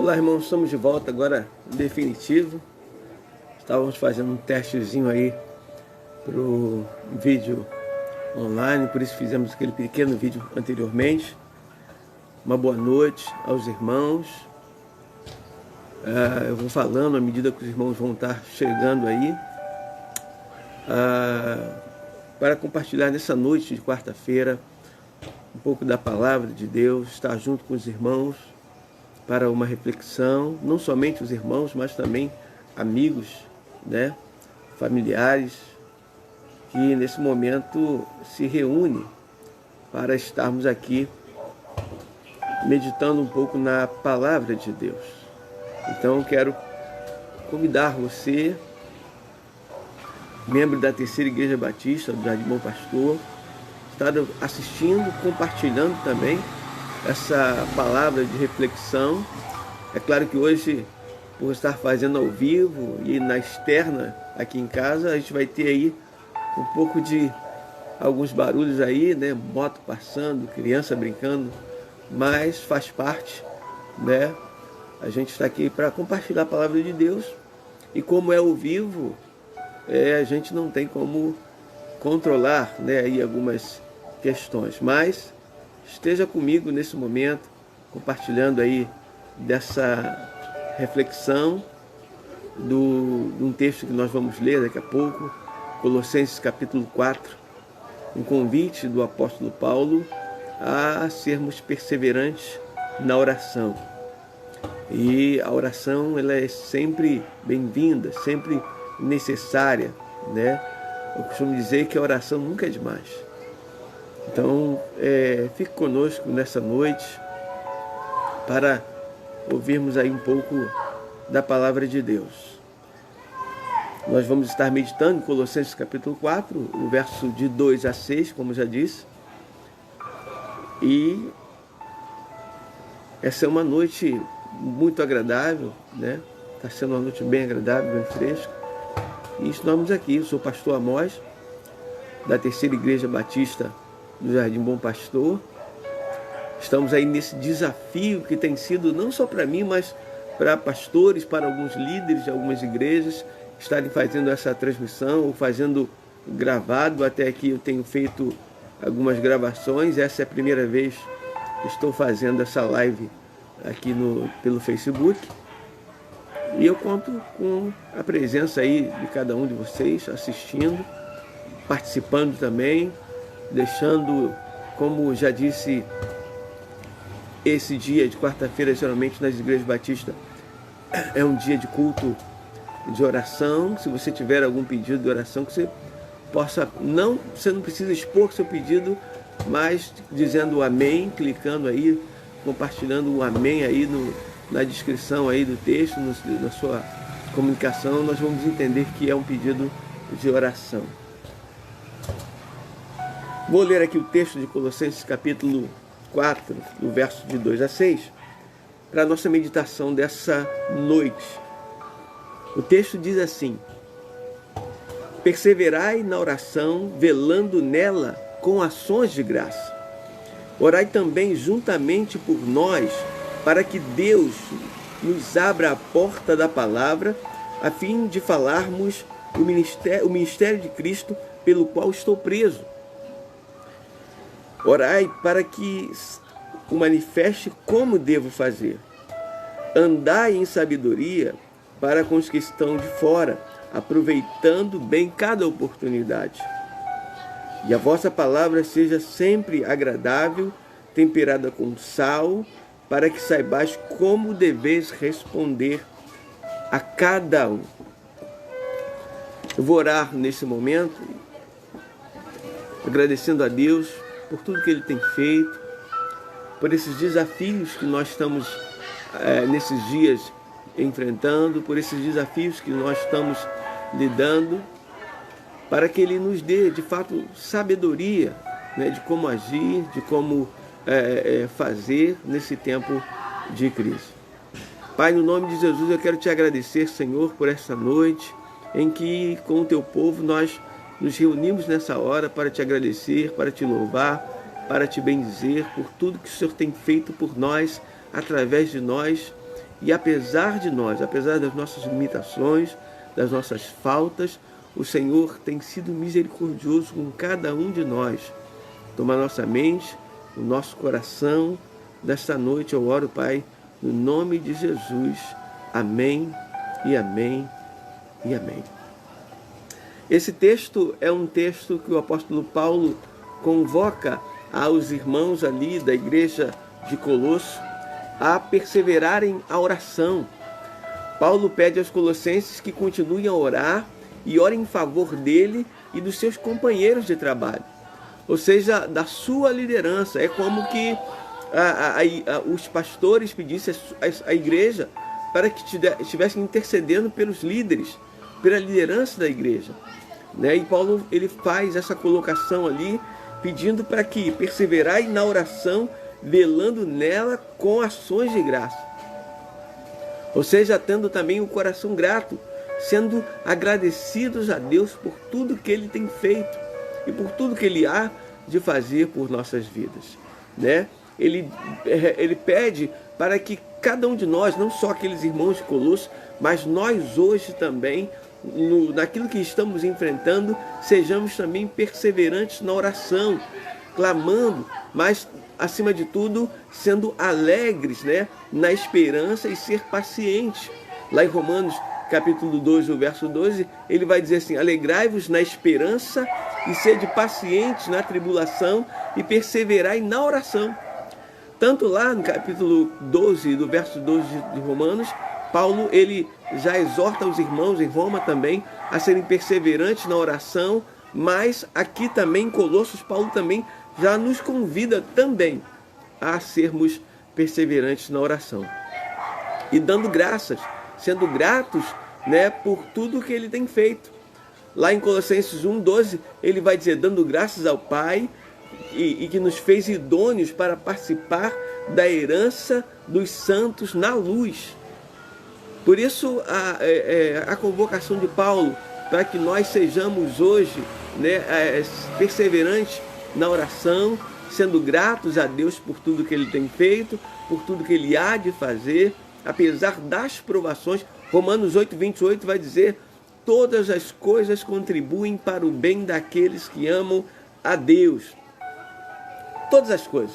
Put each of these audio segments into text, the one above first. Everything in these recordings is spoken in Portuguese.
Olá, irmãos, estamos de volta agora, em definitivo. Estávamos fazendo um testezinho aí para o vídeo online, por isso fizemos aquele pequeno vídeo anteriormente. Uma boa noite aos irmãos. Eu vou falando à medida que os irmãos vão estar chegando aí, para compartilhar nessa noite de quarta-feira um pouco da palavra de Deus, estar junto com os irmãos para uma reflexão, não somente os irmãos, mas também amigos, né, familiares, que nesse momento se reúnem para estarmos aqui meditando um pouco na palavra de Deus. Então eu quero convidar você, membro da Terceira Igreja Batista do Jardim Bom Pastor, estar assistindo, compartilhando também essa palavra de reflexão. É claro que hoje, por estar fazendo ao vivo e na externa aqui em casa, a gente vai ter aí um pouco de alguns barulhos aí, né? Moto passando, criança brincando, mas faz parte, né? A gente está aqui para compartilhar a palavra de Deus, e como é ao vivo, a gente não tem como controlar, né, aí algumas questões, mas esteja comigo nesse momento, compartilhando aí dessa reflexão de um texto que nós vamos ler daqui a pouco, Colossenses capítulo 4, um convite do apóstolo Paulo a sermos perseverantes na oração. E a oração, ela é sempre bem-vinda, sempre necessária, né? Eu costumo dizer que a oração nunca é demais. Então, fique conosco nessa noite para ouvirmos aí um pouco da palavra de Deus. Nós vamos estar meditando em Colossenses capítulo 4, o verso de 2 a 6, como já disse. E essa é uma noite muito agradável, né? Está sendo uma noite bem agradável, bem fresca. E estamos aqui, eu sou o pastor Amós, da Terceira Igreja Batista do Jardim Bom Pastor. Estamos aí nesse desafio que tem sido não só para mim, mas para pastores, para alguns líderes de algumas igrejas, estarem fazendo essa transmissão ou fazendo gravado. Até aqui eu tenho feito algumas gravações. Essa é a primeira vez que estou fazendo essa live aqui pelo Facebook. E eu conto com a presença aí de cada um de vocês assistindo, participando também, deixando, como já disse, esse dia de quarta-feira, geralmente nas igrejas batistas, é um dia de culto de oração. Se você tiver algum pedido de oração, que você possa, você não precisa expor seu pedido, mas dizendo amém, clicando aí, compartilhando o amém aí na descrição aí do texto, na sua comunicação, nós vamos entender que é um pedido de oração. Vou ler aqui o texto de Colossenses capítulo 4, no verso de 2 a 6, para a nossa meditação dessa noite. O texto diz assim: perseverai na oração, velando nela com ações de graça. Orai também juntamente por nós, para que Deus nos abra a porta da palavra, a fim de falarmos o ministério de Cristo, pelo qual estou preso. Orai para que o manifeste como devo fazer. Andai em sabedoria para com os que estão de fora, aproveitando bem cada oportunidade. E a vossa palavra seja sempre agradável, temperada com sal, para que saibais como deveis responder a cada um. Eu vou orar nesse momento, agradecendo a Deus por tudo que Ele tem feito, por esses desafios que nós estamos nesses dias enfrentando, por esses desafios que nós estamos lidando, para que Ele nos dê, de fato, sabedoria, né, de como agir, de como fazer nesse tempo de crise. Pai, no nome de Jesus, eu quero te agradecer, Senhor, por essa noite em que, com o teu povo, nós nos reunimos nessa hora para te agradecer, para te louvar, para te bendizer por tudo que o Senhor tem feito por nós, através de nós, E apesar de nós, apesar das nossas limitações, das nossas faltas, o Senhor tem sido misericordioso com cada um de nós. Toma a nossa mente, o nosso coração. Desta noite eu oro, Pai, no nome de Jesus. Amém e amém e amém. Esse texto é um texto que o apóstolo Paulo convoca aos irmãos ali da igreja de Colosso a perseverarem a oração. Paulo pede aos colossenses que continuem a orar e orem em favor dele e dos seus companheiros de trabalho, ou seja, da sua liderança. É como que os pastores pedissem à igreja para que estivessem intercedendo pelos líderes, pela liderança da igreja, né? E Paulo ele faz essa colocação ali, pedindo para que perseverai na oração, velando nela com ações de graça. Ou seja, tendo também o coração grato, sendo agradecidos a Deus por tudo que Ele tem feito e por tudo que Ele há de fazer por nossas vidas, né? Ele pede para que cada um de nós, não só aqueles irmãos de Colosso, mas nós hoje também, naquilo que estamos enfrentando, sejamos também perseverantes na oração, clamando, mas acima de tudo, sendo alegres, né, na esperança e ser pacientes. Lá em Romanos capítulo 12, o verso 12, ele vai dizer assim: alegrai-vos na esperança e sede pacientes na tribulação e perseverai na oração. Tanto lá no capítulo 12, do verso 12 de Romanos, Paulo ele já exorta os irmãos em Roma também a serem perseverantes na oração, mas aqui também em Colossos, Paulo também já nos convida também a sermos perseverantes na oração. E dando graças, sendo gratos, né, por tudo que ele tem feito. Lá em Colossenses 1:12, ele vai dizer, dando graças ao Pai, e que nos fez idôneos para participar da herança dos santos na luz. Por isso a convocação de Paulo para que nós sejamos hoje, né, perseverantes na oração, sendo gratos a Deus por tudo que Ele tem feito, por tudo que Ele há de fazer, apesar das provações. Romanos 8:28 vai dizer, todas as coisas contribuem para o bem daqueles que amam a Deus. Todas as coisas,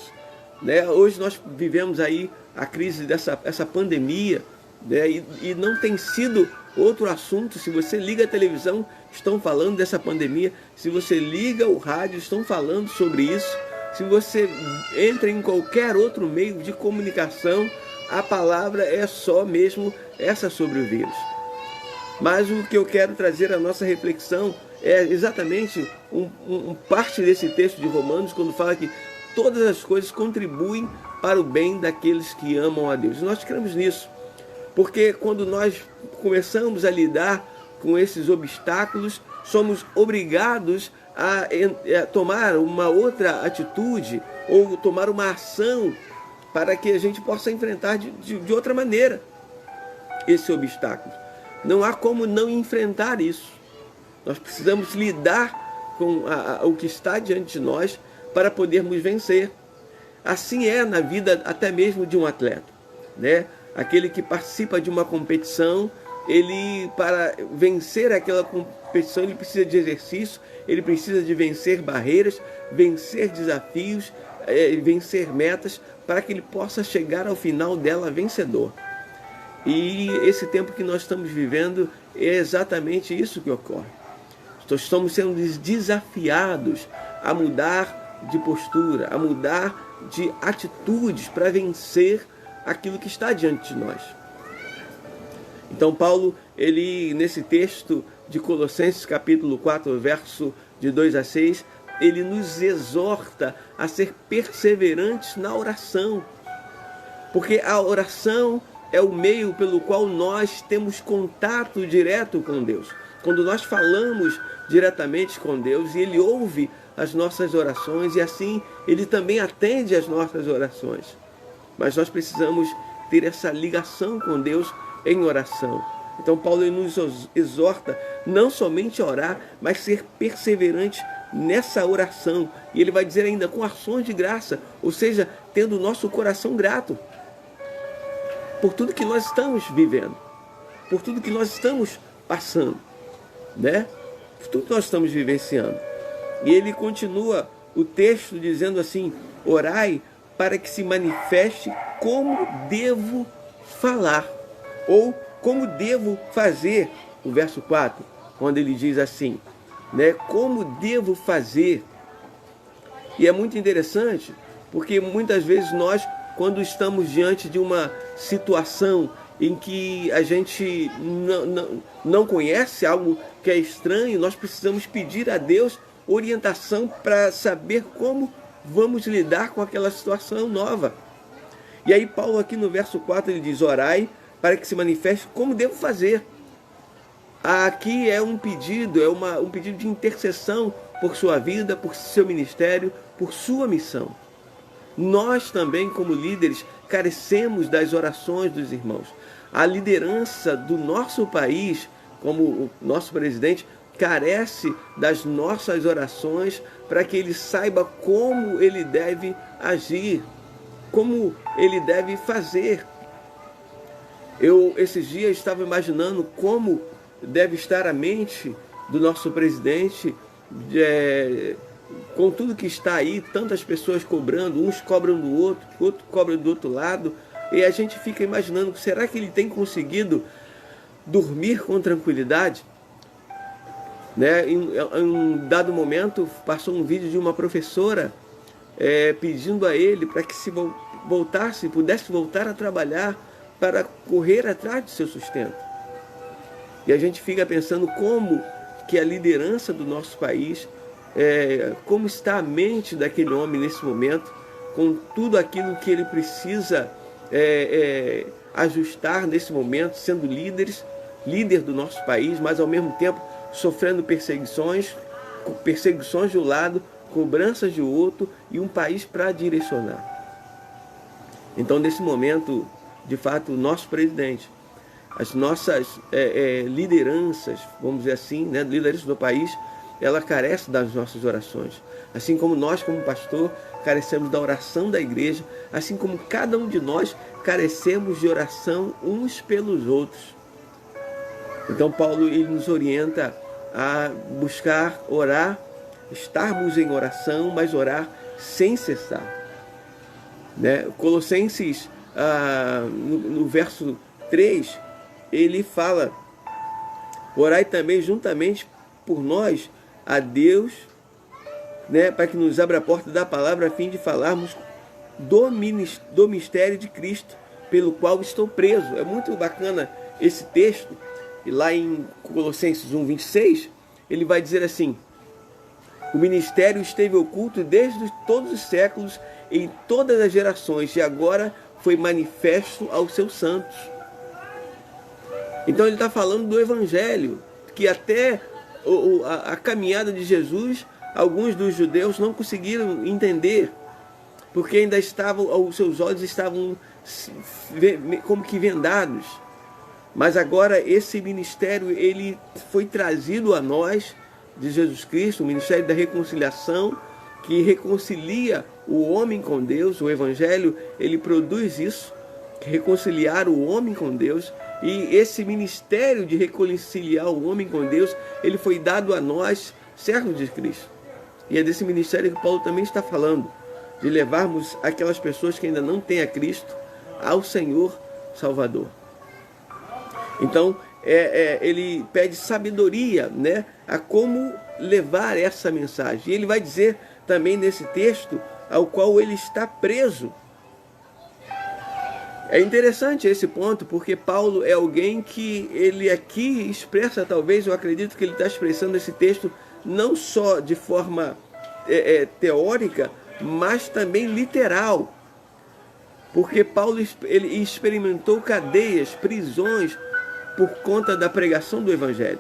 né? Hoje nós vivemos aí a crise essa pandemia, né? E não tem sido outro assunto. Se você liga a televisão, estão falando dessa pandemia. Se você liga o rádio, estão falando sobre isso. Se você entra em qualquer outro meio de comunicação, a palavra é só mesmo essa sobre o vírus. Mas o que eu quero trazer à nossa reflexão é exatamente parte desse texto de Romanos, quando fala que todas as coisas contribuem para o bem daqueles que amam a Deus. Nós cremos nisso, porque quando nós começamos a lidar com esses obstáculos, somos obrigados a tomar uma outra atitude ou tomar uma ação para que a gente possa enfrentar de outra maneira esse obstáculo. Não há como não enfrentar isso. Nós precisamos lidar com o que está diante de nós para podermos vencer. Assim é na vida até mesmo de um atleta, né? Aquele que participa de uma competição, ele, para vencer aquela competição, ele precisa de exercício, ele precisa de vencer barreiras, vencer desafios, vencer metas, para que ele possa chegar ao final dela vencedor. E esse tempo que nós estamos vivendo é exatamente isso que ocorre. Estamos sendo desafiados a mudar de postura, a mudar de atitudes para vencer aquilo que está diante de nós. Então Paulo, ele nesse texto de Colossenses capítulo 4, verso de 2 a 6, ele nos exorta a ser perseverantes na oração. Porque a oração é o meio pelo qual nós temos contato direto com Deus. Quando nós falamos diretamente com Deus, e Ele ouve as nossas orações, e assim Ele também atende as nossas orações. Mas nós precisamos ter essa ligação com Deus em oração. Então Paulo nos exorta não somente a orar, mas ser perseverante nessa oração. E ele vai dizer ainda com ações de graça, ou seja, tendo o nosso coração grato. por tudo que nós estamos vivendo, por tudo que nós estamos passando, né? Por tudo que nós estamos vivenciando. E ele continua o texto dizendo assim: orai para que se manifeste como devo falar, ou como devo fazer. O verso 4, quando ele diz assim, né? Como devo fazer. E é muito interessante, porque muitas vezes nós, quando estamos diante de uma situação em que a gente não conhece, algo que é estranho, nós precisamos pedir a Deus orientação para saber como vamos lidar com aquela situação nova. E aí Paulo aqui no verso 4 ele diz: orai para que se manifeste como devo fazer. Aqui é um pedido, um pedido de intercessão por sua vida, por seu ministério, por sua missão. Nós também, como líderes, carecemos das orações dos irmãos. A liderança do nosso país, como o nosso presidente, carece das nossas orações para que ele saiba como ele deve agir, como ele deve fazer. Eu, esses dias, estava imaginando como deve estar a mente do nosso presidente, com tudo que está aí, tantas pessoas cobrando, uns cobram do outro cobra do outro lado, e a gente fica imaginando, será que ele tem conseguido dormir com tranquilidade? Né? Em um dado momento, passou um vídeo de uma professora pedindo a ele para que se pudesse voltar a trabalhar para correr atrás do seu sustento. E a gente fica pensando como que a liderança do nosso país, como está a mente daquele homem nesse momento, com tudo aquilo que ele precisa ajustar nesse momento, sendo líder do nosso país, mas ao mesmo tempo sofrendo perseguições de um lado, cobranças de outro e um país para direcionar. Então, nesse momento, de fato, o nosso presidente, as nossas lideranças, vamos dizer assim, né, lideranças do país, ela carece das nossas orações. Assim como nós, como pastor, carecemos da oração da igreja, assim como cada um de nós carecemos de oração uns pelos outros. Então Paulo ele nos orienta a buscar orar, estarmos em oração, mas orar sem cessar. Né? Colossenses, no verso 3, ele fala: orai também juntamente por nós a Deus, né, para que nos abra a porta da palavra a fim de falarmos do mistério de Cristo, pelo qual estou preso. É muito bacana esse texto. E lá em Colossenses 1:26, ele vai dizer assim: o ministério esteve oculto desde todos os séculos, em todas as gerações, e agora foi manifesto aos seus santos. Então ele está falando do Evangelho, que até a caminhada de Jesus, alguns dos judeus não conseguiram entender, porque ainda os seus olhos estavam como que vendados. Mas agora esse ministério ele foi trazido a nós, de Jesus Cristo, o ministério da reconciliação, que reconcilia o homem com Deus. O Evangelho ele produz isso, reconciliar o homem com Deus. E esse ministério de reconciliar o homem com Deus, ele foi dado a nós, servos de Cristo. E é desse ministério que Paulo também está falando, de levarmos aquelas pessoas que ainda não têm a Cristo ao Senhor Salvador. Então, ele pede sabedoria, né, a como levar essa mensagem. E ele vai dizer também nesse texto ao qual ele está preso. É interessante esse ponto, porque Paulo é alguém que ele aqui expressa, talvez, eu acredito que ele está expressando esse texto não só de forma teórica, mas também literal. Porque Paulo ele experimentou cadeias, prisões, por conta da pregação do Evangelho.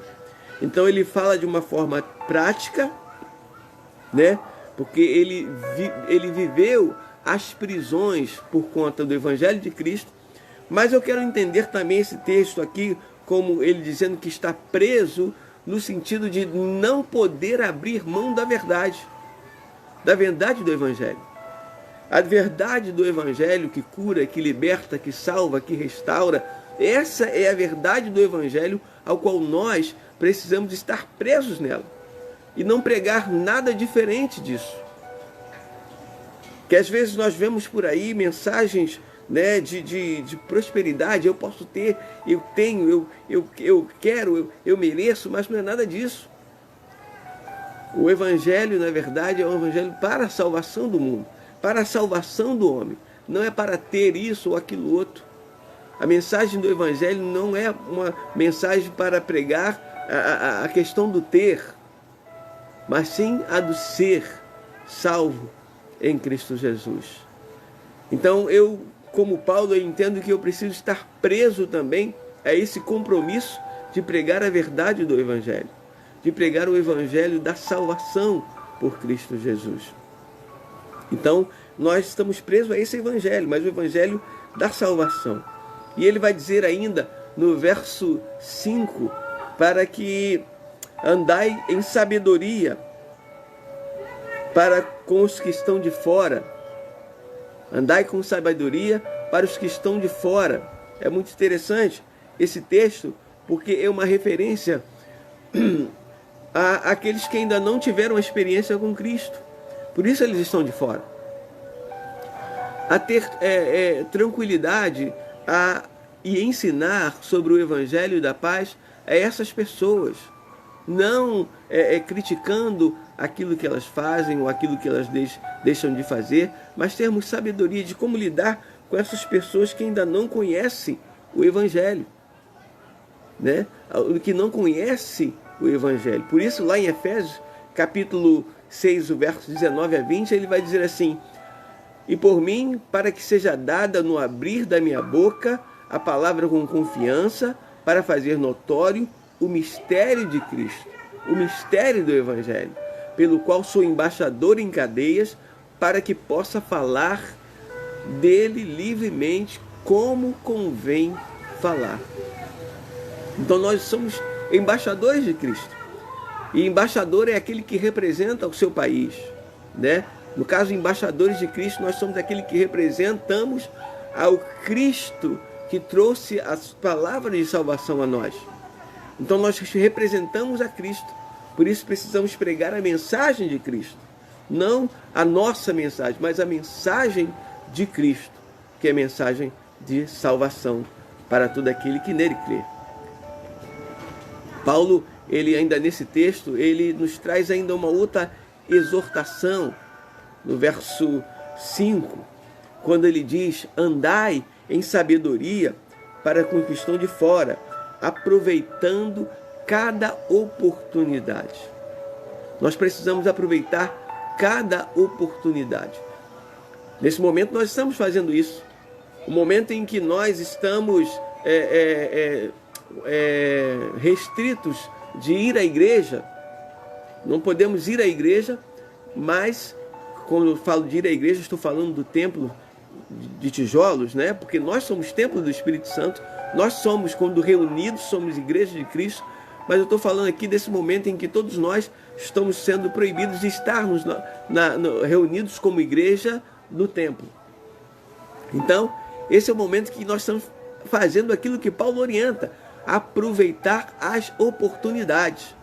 Então ele fala de uma forma prática, né? Porque ele viveu as prisões por conta do Evangelho de Cristo. Mas eu quero entender também esse texto aqui como ele dizendo que está preso no sentido de não poder abrir mão da verdade do Evangelho. A verdade do Evangelho que cura, que liberta, que salva, que restaura, essa é a verdade do Evangelho ao qual nós precisamos estar presos nela e não pregar nada diferente disso. Que às vezes nós vemos por aí mensagens, né, de prosperidade, eu posso ter, eu tenho, eu quero, eu mereço, mas não é nada disso. O Evangelho, na verdade, é um Evangelho para a salvação do mundo, para a salvação do homem. Não é para ter isso ou aquilo outro. A mensagem do Evangelho não é uma mensagem para pregar a questão do ter, mas sim a do ser salvo em Cristo Jesus. Então eu, como Paulo, eu entendo que eu preciso estar preso também a esse compromisso de pregar a verdade do Evangelho, de pregar o Evangelho da salvação por Cristo Jesus. Então nós estamos presos a esse Evangelho, mas o Evangelho da salvação. E ele vai dizer ainda no verso 5, para que andai em sabedoria para com os que estão de fora. Andai com sabedoria para os que estão de fora. É muito interessante esse texto, porque é uma referência àqueles que ainda não tiveram a experiência com Cristo. Por isso eles estão de fora. A ter tranquilidade e ensinar sobre o Evangelho da paz a essas pessoas. Não criticando aquilo que elas fazem ou aquilo que elas deixam de fazer, mas termos sabedoria de como lidar com essas pessoas que ainda não conhecem o Evangelho, né? Que não conhecem o Evangelho. Por isso, lá em Efésios, capítulo 6, o verso 19 a 20, ele vai dizer assim: e por mim, para que seja dada no abrir da minha boca a palavra com confiança, para fazer notório o mistério de Cristo, o mistério do Evangelho, pelo qual sou embaixador em cadeias, para que possa falar dele livremente, como convém falar. Então nós somos embaixadores de Cristo. E embaixador é aquele que representa o seu país, né? No caso, embaixadores de Cristo, nós somos aquele que representamos ao Cristo que trouxe as palavras de salvação a nós. Então nós representamos a Cristo. Por isso precisamos pregar a mensagem de Cristo. Não a nossa mensagem, mas a mensagem de Cristo, que é a mensagem de salvação para todo aquele que nele crê. Paulo, ele ainda nesse texto, ele nos traz ainda uma outra exortação, no verso 5, quando ele diz: andai em sabedoria para com os que estão de fora, aproveitando cada oportunidade. Nós precisamos aproveitar cada oportunidade. Nesse momento nós estamos fazendo isso. O momento em que nós estamos restritos de ir à igreja, não podemos ir à igreja, mas quando eu falo de ir à igreja, estou falando do templo de tijolos, né? Porque nós somos templo do Espírito Santo, nós somos, quando reunidos, somos igreja de Cristo, mas eu estou falando aqui desse momento em que todos nós estamos sendo proibidos de estarmos reunidos como igreja no templo. Então, esse é o momento que nós estamos fazendo aquilo que Paulo orienta: aproveitar as oportunidades.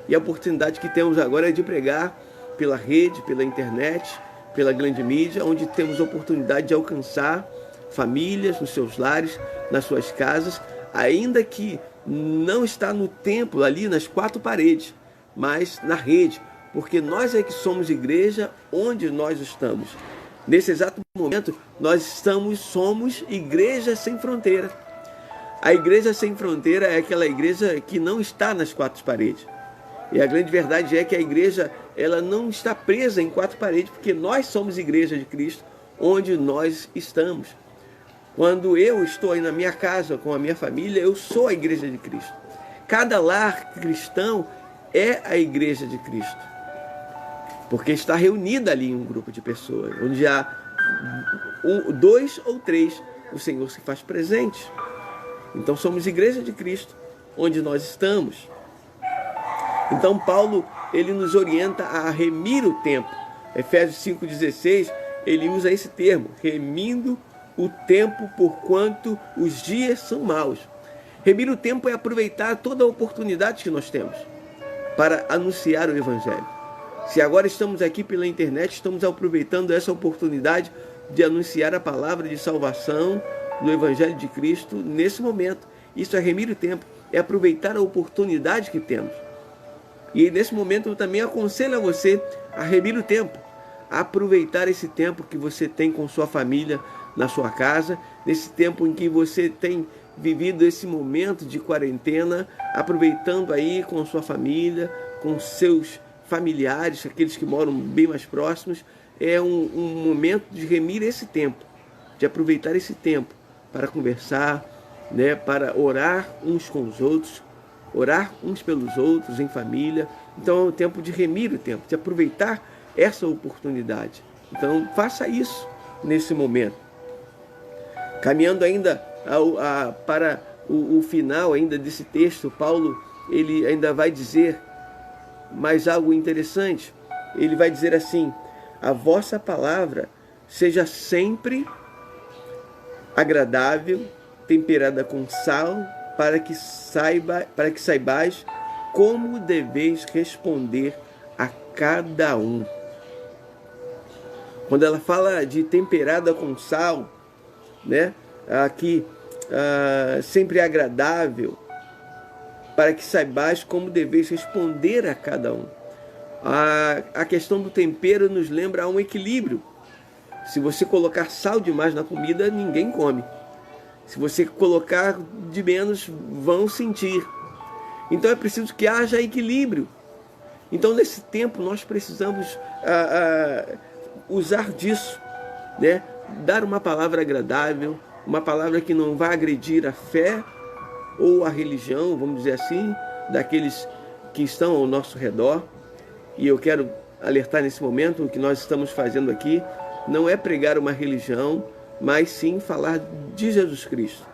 E a oportunidade que temos agora é de pregar pela rede, pela internet, pela grande mídia, onde temos oportunidade de alcançar famílias nos seus lares, nas suas casas, ainda que não está no templo, ali nas quatro paredes, mas na rede, porque nós é que somos igreja onde nós estamos. Nesse exato momento, nós somos igreja sem fronteira. A igreja sem fronteira é aquela igreja que não está nas quatro paredes. E a grande verdade é que a igreja, ela não está presa em quatro paredes, porque nós somos igreja de Cristo onde nós estamos. Quando eu estou aí na minha casa com a minha família, eu sou a igreja de Cristo. Cada lar cristão é a igreja de Cristo, porque está reunida ali um grupo de pessoas, onde há dois ou três, o Senhor se faz presente. Então somos igreja de Cristo onde nós estamos. Então Paulo, ele nos orienta a remir o tempo. Efésios 5,16, ele usa esse termo, remindo o tempo porquanto os dias são maus. Remir o tempo é aproveitar toda a oportunidade que nós temos para anunciar o Evangelho. Se agora estamos aqui pela internet, estamos aproveitando essa oportunidade de anunciar a palavra de salvação do Evangelho de Cristo nesse momento. Isso é remir o tempo, é aproveitar a oportunidade que temos. E nesse momento eu também aconselho a você a remir o tempo, a aproveitar esse tempo que você tem com sua família na sua casa, nesse tempo em que você tem vivido esse momento de quarentena, aproveitando aí com sua família, com seus familiares, aqueles que moram bem mais próximos. É um momento de remir esse tempo, de aproveitar esse tempo para conversar, né, para orar uns com os outros, orar uns pelos outros em família. Então é um tempo de remir o tempo, de aproveitar essa oportunidade. Então faça isso nesse momento. Caminhando ainda para o final ainda desse texto, Paulo ele ainda vai dizer mais algo interessante. Ele vai dizer assim: a vossa palavra seja sempre agradável, temperada com sal, para que saibais como deveis responder a cada um. Quando ela fala de temperada com sal, né, aqui sempre agradável, para que saibais como deveis responder a cada um. A questão do tempero nos lembra um equilíbrio. Se você colocar sal demais na comida, ninguém come. Se você colocar de menos, vão sentir. Então é preciso que haja equilíbrio. Então nesse tempo nós precisamos usar disso, né? Dar uma palavra agradável, uma palavra que não vai agredir a fé ou a religião, vamos dizer assim, daqueles que estão ao nosso redor. E eu quero alertar nesse momento, o que nós estamos fazendo aqui não é pregar uma religião, mas sim falar de Jesus Cristo,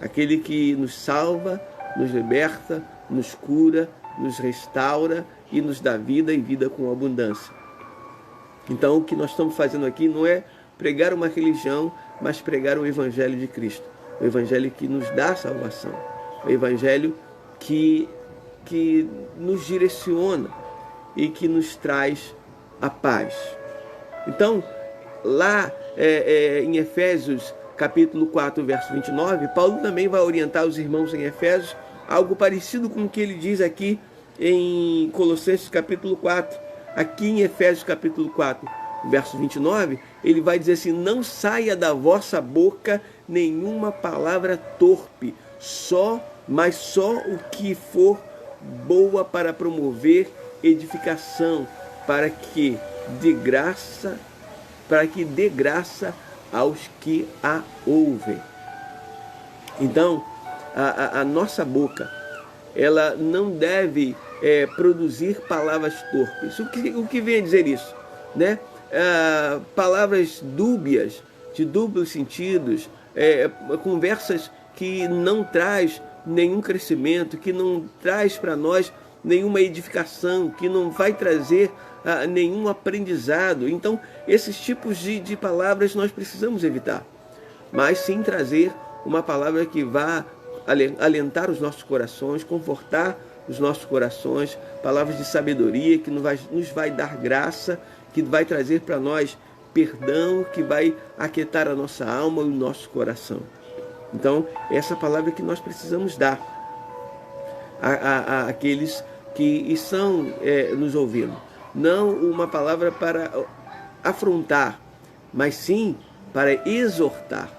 aquele que nos salva, nos liberta, nos cura, nos restaura e nos dá vida e vida com abundância. Então o que nós estamos fazendo aqui não é pregar uma religião, mas pregar o Evangelho de Cristo, o Evangelho que nos dá salvação, o Evangelho que nos direciona e que nos traz a paz. Então, lá em Efésios capítulo 4, verso 29, Paulo também vai orientar os irmãos em Efésios algo parecido com o que ele diz aqui em Colossenses capítulo 4. Aqui em Efésios capítulo 4, verso 29, ele vai dizer assim: não saia da vossa boca nenhuma palavra torpe, mas só o que for boa para promover edificação, para que dê graça aos que a ouvem. Então, a nossa boca, ela não deve produzir palavras torpes. O que vem a dizer isso? Né? Palavras dúbias, de duplos sentidos, conversas que não traz nenhum crescimento, que não traz para nós nenhuma edificação, que não vai trazer nenhum aprendizado. Então, esses tipos de palavras nós precisamos evitar, mas sim trazer uma palavra que vá alentar os nossos corações, confortar os nossos corações, palavras de sabedoria que nos vai dar graça, que vai trazer para nós perdão, que vai aquietar a nossa alma e o nosso coração. Então, essa palavra que nós precisamos dar àqueles que estão nos ouvindo. Não uma palavra para afrontar, mas sim para exortar,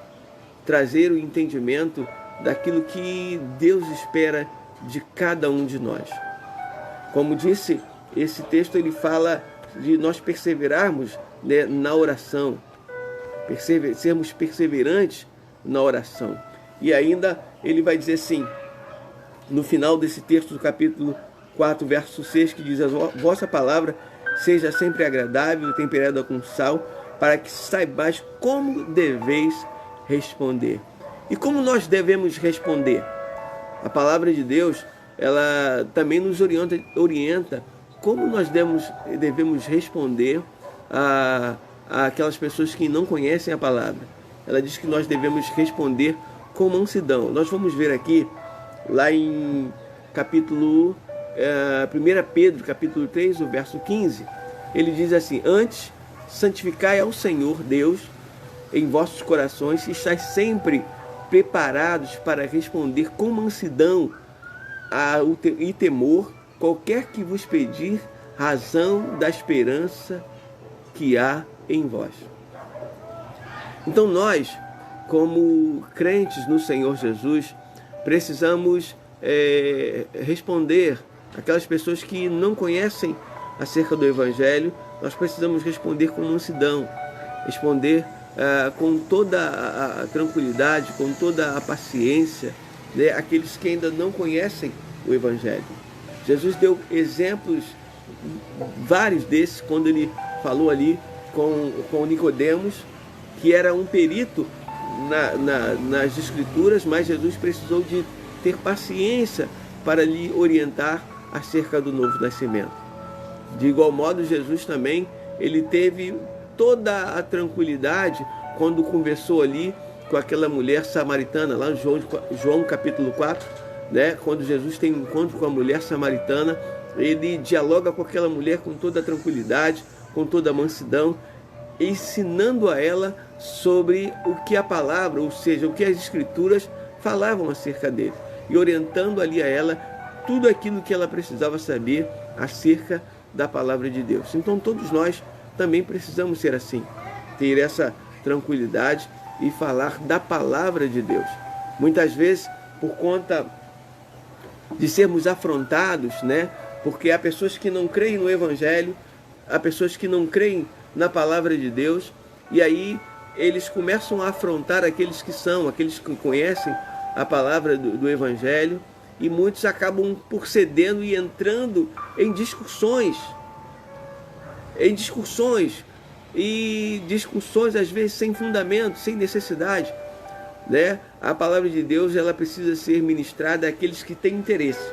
trazer o entendimento daquilo que Deus espera de cada um de nós. Como disse, esse texto ele fala de nós perseverarmos, né, na oração, sermos perseverantes na oração. E ainda ele vai dizer assim, no final desse texto do capítulo 4, verso 6, que diz: a vossa palavra seja sempre agradável, temperada com sal, para que saibais como deveis responder. E como nós devemos responder? A palavra de Deus, ela também nos orienta como nós devemos responder àquelas pessoas que não conhecem a palavra. Ela diz que nós devemos responder com mansidão. Nós vamos ver aqui, lá em capítulo 1 Pedro, capítulo 3, o verso 15, ele diz assim: antes, santificai ao Senhor Deus em vossos corações e estáis sempre preparados para responder com mansidão e temor qualquer que vos pedir razão da esperança que há em vós. Então nós, como crentes no Senhor Jesus, precisamos responder aquelas pessoas que não conhecem acerca do Evangelho. Nós precisamos responder com mansidão, responder com toda a tranquilidade, com toda a paciência, né, aqueles que ainda não conhecem o Evangelho. Jesus deu exemplos, vários desses, quando ele falou ali com Nicodemos, que era um perito nas Escrituras, mas Jesus precisou de ter paciência para lhe orientar acerca do novo nascimento. De igual modo, Jesus também, ele teve toda a tranquilidade quando conversou ali com aquela mulher samaritana, lá em João capítulo 4, né? Quando Jesus tem um encontro com a mulher samaritana, ele dialoga com aquela mulher com toda a tranquilidade, com toda a mansidão, ensinando a ela sobre o que a palavra, ou seja, o que as Escrituras falavam acerca dele, e orientando ali a ela tudo aquilo que ela precisava saber acerca da palavra de Deus. Então todos nós também precisamos ser assim, ter essa tranquilidade e falar da palavra de Deus. Muitas vezes, por conta de sermos afrontados, né? Porque há pessoas que não creem no Evangelho, há pessoas que não creem na palavra de Deus, e aí eles começam a afrontar aqueles que conhecem a palavra do Evangelho, e muitos acabam por cedendo e entrando em discussões às vezes sem fundamento, sem necessidade, né? A palavra de Deus, ela precisa ser ministrada àqueles que têm interesse,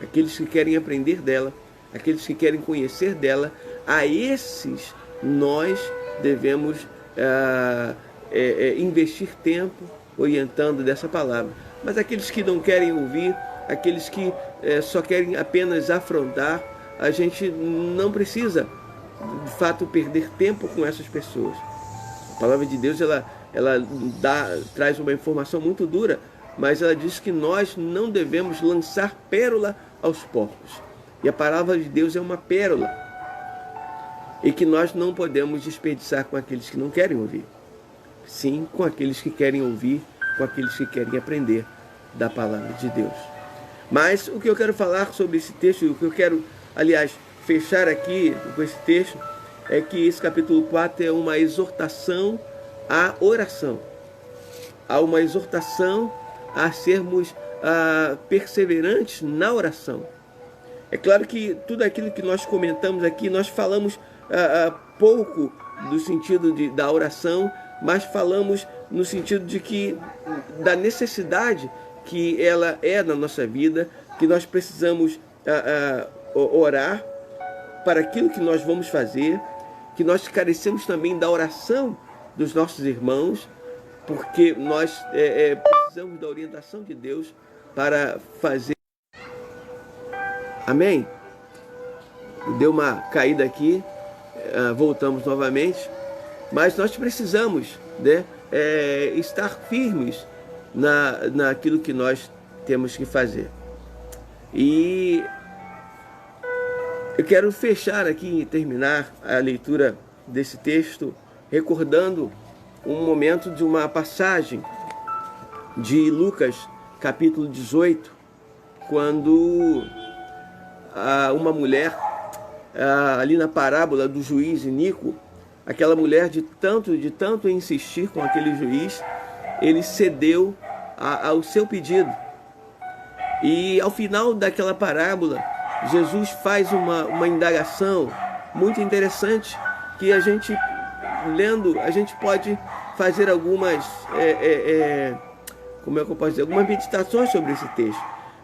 aqueles que querem aprender dela, aqueles que querem conhecer dela. A esses nós devemos investir tempo orientando dessa palavra. Mas aqueles que não querem ouvir, aqueles que só querem apenas afrontar, a gente não precisa de fato perder tempo com essas pessoas. A palavra de Deus, ela traz uma informação muito dura, mas ela diz que nós não devemos lançar pérola aos porcos. E a palavra de Deus é uma pérola, e que nós não podemos desperdiçar com aqueles que não querem ouvir. Sim, com aqueles que querem ouvir, com aqueles que querem aprender da palavra de Deus. Mas o que eu quero falar sobre esse texto, o que eu quero, aliás, fechar aqui com esse texto, é que esse capítulo 4 é uma exortação à oração. Há uma exortação a sermos perseverantes na oração. É claro que tudo aquilo que nós comentamos aqui, nós falamos pouco do sentido da oração, mas falamos no sentido de que da necessidade que ela é na nossa vida, que nós precisamos orar para aquilo que nós vamos fazer, que nós carecemos também da oração dos nossos irmãos, porque nós precisamos da orientação de Deus para fazer. Amém? Deu uma caída aqui, voltamos novamente, mas nós precisamos, né, estar firmes naquilo que nós temos que fazer. E eu quero fechar aqui e terminar a leitura desse texto recordando um momento de uma passagem de Lucas, capítulo 18, quando uma mulher, ali na parábola do juiz iníquo, aquela mulher, de tanto insistir com aquele juiz, ele cedeu ao seu pedido. E ao final daquela parábola, Jesus faz uma indagação muito interessante, que a gente, lendo, a gente pode fazer algumas, como é que eu posso dizer, algumas meditações sobre esse texto.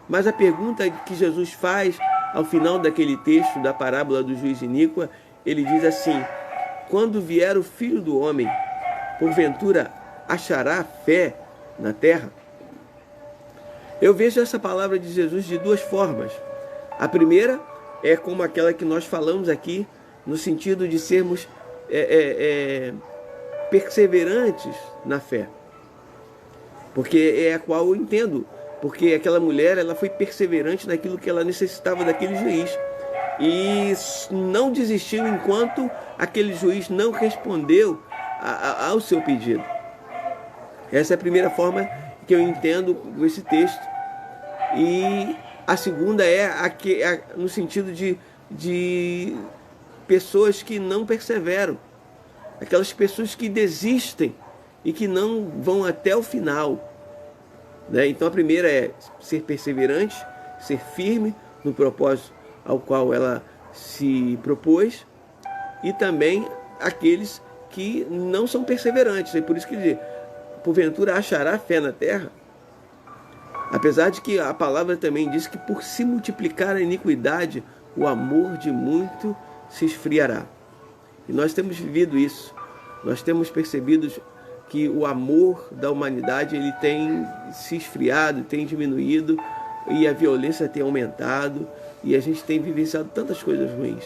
Mas a pergunta que Jesus faz ao final daquele texto da parábola do juiz iníquo, ele diz assim: quando vier o Filho do Homem, porventura achará fé na terra? Eu vejo essa palavra de Jesus de duas formas. A primeira é como aquela que nós falamos aqui, no sentido de sermos perseverantes na fé. Porque é a qual eu entendo. Porque aquela mulher, ela foi perseverante naquilo que ela necessitava daquele juiz. E não desistiu enquanto aquele juiz não respondeu ao seu pedido. Essa é a primeira forma que eu entendo esse texto. E a segunda é no sentido de pessoas que não perseveram. Aquelas pessoas que desistem e que não vão até o final. Né? Então a primeira é ser perseverante, ser firme no propósito ao qual ela se propôs, e também aqueles que não são perseverantes. É por isso que diz, porventura achará fé na terra. Apesar de que a palavra também diz que por se multiplicar a iniquidade, o amor de muito se esfriará. E nós temos vivido isso. Nós temos percebido que o amor da humanidade ele tem se esfriado, tem diminuído, e a violência tem aumentado, e a gente tem vivenciado tantas coisas ruins.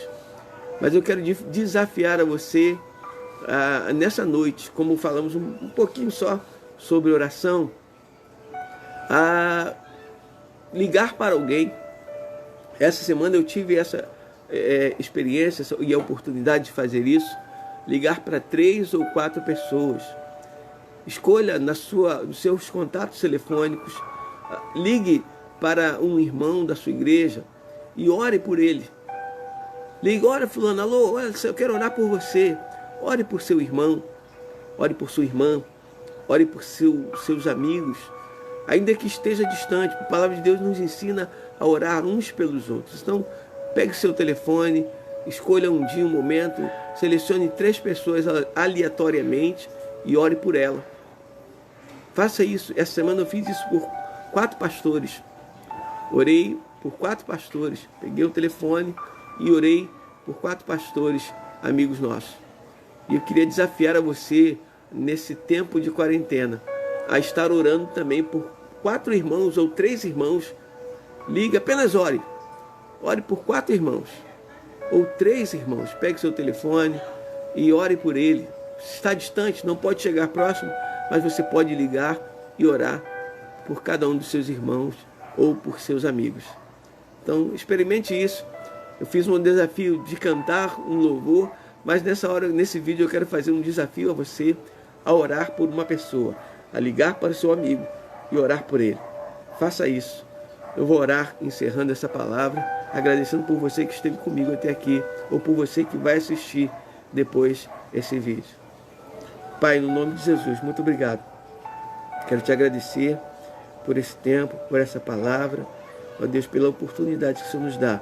Mas eu quero desafiar a você, nessa noite, como falamos um pouquinho só sobre oração, a ligar para alguém. Essa semana eu tive essa experiência e a oportunidade de fazer isso, ligar para 3 ou 4 pessoas. Escolha nos seus contatos telefônicos, ligue para um irmão da sua igreja e ore por ele. Ligue, ora fulano, alô, olha, eu quero orar por você. Ore por seu irmão, ore por sua irmã, ore por seus amigos, ainda que esteja distante. A palavra de Deus nos ensina a orar uns pelos outros. Então, pegue seu telefone, escolha um dia, um momento, selecione 3 pessoas aleatoriamente e ore por ela. Faça isso. Essa semana eu fiz isso por 4 pastores. Orei por 4 pastores. Peguei o telefone e orei por 4 pastores, amigos nossos. E eu queria desafiar a você, nesse tempo de quarentena, a estar orando também por 4 irmãos ou 3 irmãos. Ligue, apenas ore. Ore por 4 irmãos ou 3 irmãos. Pegue seu telefone e ore por ele. Se está distante, não pode chegar próximo, mas você pode ligar e orar por cada um dos seus irmãos ou por seus amigos. Então, experimente isso. Eu fiz um desafio de cantar um louvor, mas nesse vídeo eu quero fazer um desafio a você a orar por uma pessoa, a ligar para o seu amigo e orar por ele. Faça isso. Eu vou orar encerrando essa palavra, agradecendo por você que esteve comigo até aqui, ou por você que vai assistir depois esse vídeo. Pai, no nome de Jesus, muito obrigado. Quero te agradecer por esse tempo, por essa palavra, ó Deus, pela oportunidade que o Senhor nos dá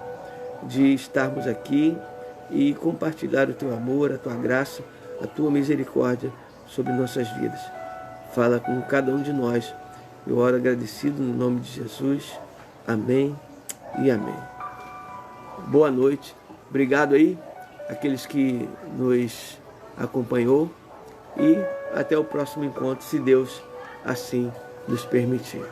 de estarmos aqui e compartilhar o teu amor, a tua graça, a tua misericórdia sobre nossas vidas. Fala com cada um de nós. Eu oro agradecido no nome de Jesus. Amém e amém. Boa noite. Obrigado aí, aqueles que nos acompanhou, e até o próximo encontro, se Deus assim nos permitir.